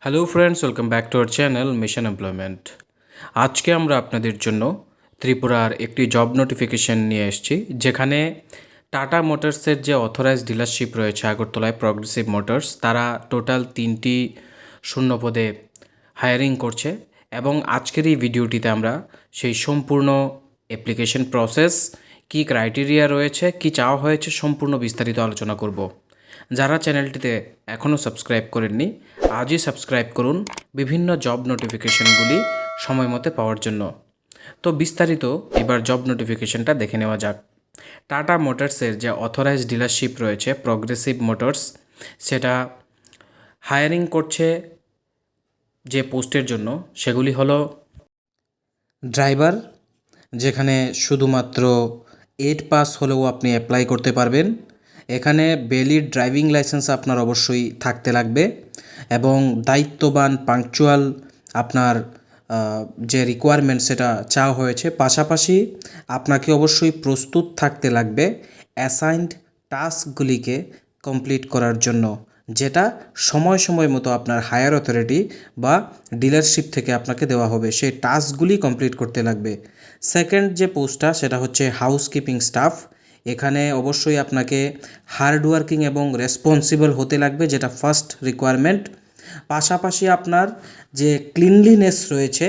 Hello friends, welcome back to our channel mission employment. আজকে আমরা আপনাদের জন্য ত্রিপুরার একটি জব নোটিফিকেশন নিয়ে এসেছি, যেখানে টাটা মোটরসের যে অথরাইজড ডিলারশিপ রয়েছে আগরতলায় প্রগ্রেসিভ মোটরস, তারা টোটাল 3টি শূন্য পদে হায়ারিং করছে। এবং আজকের এই ভিডিওটিতে আমরা সেই সম্পূর্ণ অ্যাপ্লিকেশন প্রসেস, কী ক্রাইটেরিয়া রয়েছে, কী চাওয়া হয়েছে, সম্পূর্ণ বিস্তারিত আলোচনা করব। যারা চ্যানেলটিতে এখনও সাবস্ক্রাইব করেননি, আজই সাবস্ক্রাইব করুন বিভিন্ন জব নোটিফিকেশনগুলি সময় মতো পাওয়ার জন্য। তো বিস্তারিত এবার জব নোটিফিকেশনটা দেখে নেওয়া যাক। টাটা মোটরসের যে অথরাইজড ডিলারশিপ রয়েছে প্রগ্রেসিভ মোটরস, সেটা হায়ারিং করছে যে পোস্টের জন্য, সেগুলি হলো ড্রাইভার, যেখানে শুধুমাত্র 8 পাস হলেও আপনি অ্যাপ্লাই করতে পারবেন। এখানে ভ্যালিড ড্রাইভিং লাইসেন্স আপনার অবশ্যই থাকতে লাগবে এবং দায়িত্ববান পাংচুয়াল আপনার যে রিকোয়ারমেন্ট সেটা চাওয়া হয়েছে। পাশাপাশি আপনাকে অবশ্যই প্রস্তুত থাকতে লাগবে অ্যাসাইনড টাস্কগুলিকে কমপ্লিট করার জন্য, যেটা সময় সময় মতো আপনার হায়ার অথরিটি বা ডিলারশিপ থেকে আপনাকে দেওয়া হবে। সেই টাস্কগুলি কমপ্লিট করতে লাগবে। সেকেন্ড যে পোস্টটা সেটা হচ্ছে হাউসকিপিং স্টাফ। এখানে অবশ্যই আপনাকে হার্ডওয়ার্কিং এবং রেসপন্সিবল হতে লাগবে, যেটা ফার্স্ট রিকোয়ারমেন্ট। পাশাপাশি আপনার যে ক্লিনলিনেস রয়েছে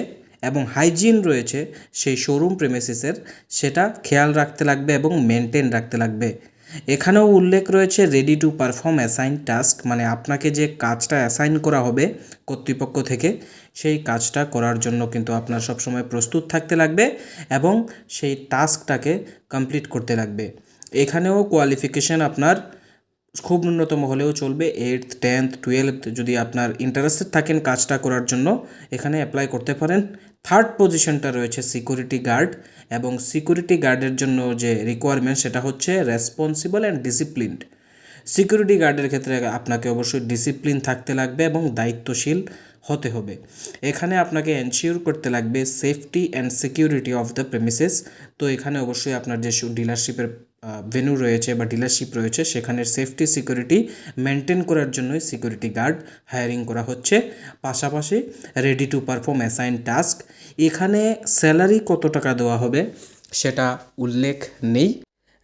এবং হাইজিন রয়েছে সেই শোরুম প্রেমিসিসের, সেটা খেয়াল রাখতে লাগবে এবং মেনটেন রাখতে লাগবে। এখানেও উল্লেখ রয়েছে ready to perform assign task, মানে আপনাকে যে কাজটা অ্যাসাইন করা হবে কর্তৃপক্ষ থেকে, সেই কাজটা করার জন্য কিন্তু আপনার সবসময় প্রস্তুত থাকতে লাগবে এবং সেই টাস্কটাকে কমপ্লিট করতে লাগবে। এখানেও কোয়ালিফিকেশান আপনার খুব ন্যূনতম হলেও চলবে 8th 10th 12th। যদি আপনার ইন্টারেস্টেড থাকেন কাজটা করার জন্য, এখানে অ্যাপ্লাই করতে পারেন। থার্ড পজিশনটা রয়েছে সিকিউরিটি গার্ড, এবং সিকিউরিটি গার্ডের জন্য যে রিকোয়ারমেন্ট সেটা হচ্ছে রেসপন্সিবল অ্যান্ড ডিসিপ্লিনড। সিকিউরিটি গার্ডের ক্ষেত্রে আপনাকে অবশ্যই ডিসিপ্লিন থাকতে লাগবে এবং দায়িত্বশীল হতে হবে। এখানে আপনাকে এনশিওর করতে লাগবে safety and security of the premises. তো এখানে অবশ্যই আপনার যে ডিলারশিপের ভেন্যু রয়েছে বা ডিলারশিপ রয়েছে, সেখানের সেফটি সিকিউরিটি মেনটেন করার জন্যই সিকিউরিটি গার্ড হায়ারিং করা হচ্ছে। পাশাপাশি ready to perform assign task. এখানে স্যালারি কত টাকা দেওয়া হবে সেটা উল্লেখ নেই,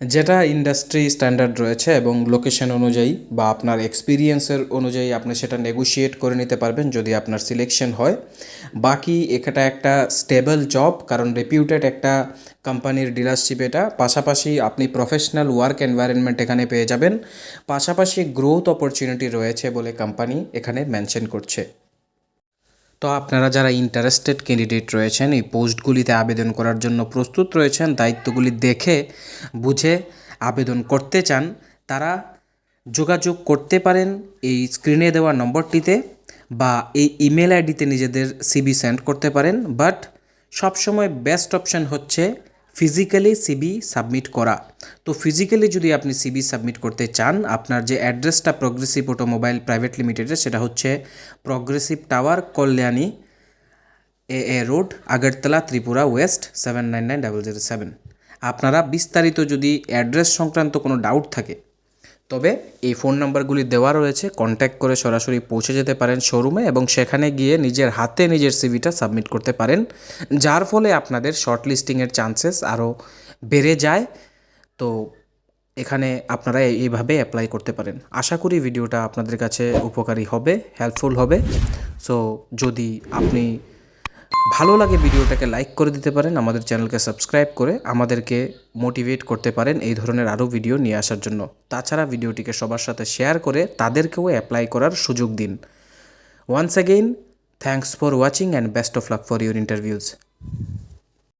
যেটা ইন্ডাস্ট্রি স্ট্যান্ডার্ড রয়েছে এবং লোকেশন অনুযায়ী বা আপনার এক্সপিরিয়েন্সের অনুযায়ী আপনি সেটা নেগোশিয়েট করে নিতে পারবেন যদি আপনার সিলেকশন হয়। বাকি এটা একটা স্টেবল জব, কারণ রেপিউটেড একটা কোম্পানির ডিলারশিপ এটা। পাশাপাশি আপনি প্রফেশনাল ওয়ার্ক এনভায়রনমেন্ট এখানে পেয়ে যাবেন। পাশাপাশি গ্রোথ অপরচুনিটি রয়েছে বলে কোম্পানি এখানে মেনশন করছে। তো আপনারা যারা ইন্টারেস্টেড ক্যান্ডিডেট রয়েছেন, এই পোস্টগুলিতে আবেদন করার জন্য প্রস্তুত রয়েছেন, দায়িত্বগুলি দেখে বুঝে আবেদন করতে চান, তারা যোগাযোগ করতে পারেন এই স্ক্রিনে দেওয়া নম্বরটিতে বা এই ইমেল আইডিতে নিজেদের সিবি সেন্ড করতে পারেন। বাট সবসময় বেস্ট অপশান হচ্ছে ফিজিক্যালি সিবি সাবমিট করা। তো ফিজিক্যালি যদি আপনি সিবি সাবমিট করতে চান, আপনার যে অ্যাড্রেসটা প্রগ্রেসিভ অটোমোবাইল প্রাইভেট লিমিটেডের, সেটা হচ্ছে প্রগ্রেসিভ টাওয়ার, কল্যাণী এ রোড, আগরতলা, ত্রিপুরা, ওয়েস্ট 799007। আপনারা বিস্তারিত যদি অ্যাড্রেস সংক্রান্ত কোনো ডাউট থাকে, তবে এই ফোন নাম্বারগুলি দেওয়া রয়েছে, কন্ট্যাক্ট করে সরাসরি পৌঁছে যেতে পারেন শোরুমে এবং সেখানে গিয়ে নিজের হাতে নিজের সিভিটা সাবমিট করতে পারেন, যার ফলে আপনাদের শর্ট লিস্টিংয়ের চান্সেস আরও বেড়ে যায়। তো এখানে আপনারা এইভাবে অ্যাপ্লাই করতে পারেন। আশা করি ভিডিওটা আপনাদের কাছে উপকারী হবে, হেল্পফুল হবে। সো যদি আপনি ভালো লাগে ভিডিওটাকে লাইক করে দিতে পারেন, আমাদের চ্যানেলকে সাবস্ক্রাইব করে আমাদেরকে মোটিভেট করতে পারেন এই ধরনের আরও ভিডিও নিয়ে আসার জন্য। তাছাড়া ভিডিওটিকে সবার সাথে শেয়ার করে তাদেরকেও অ্যাপ্লাই করার সুযোগ দিন। Once again thanks for watching and best of luck for your interviews.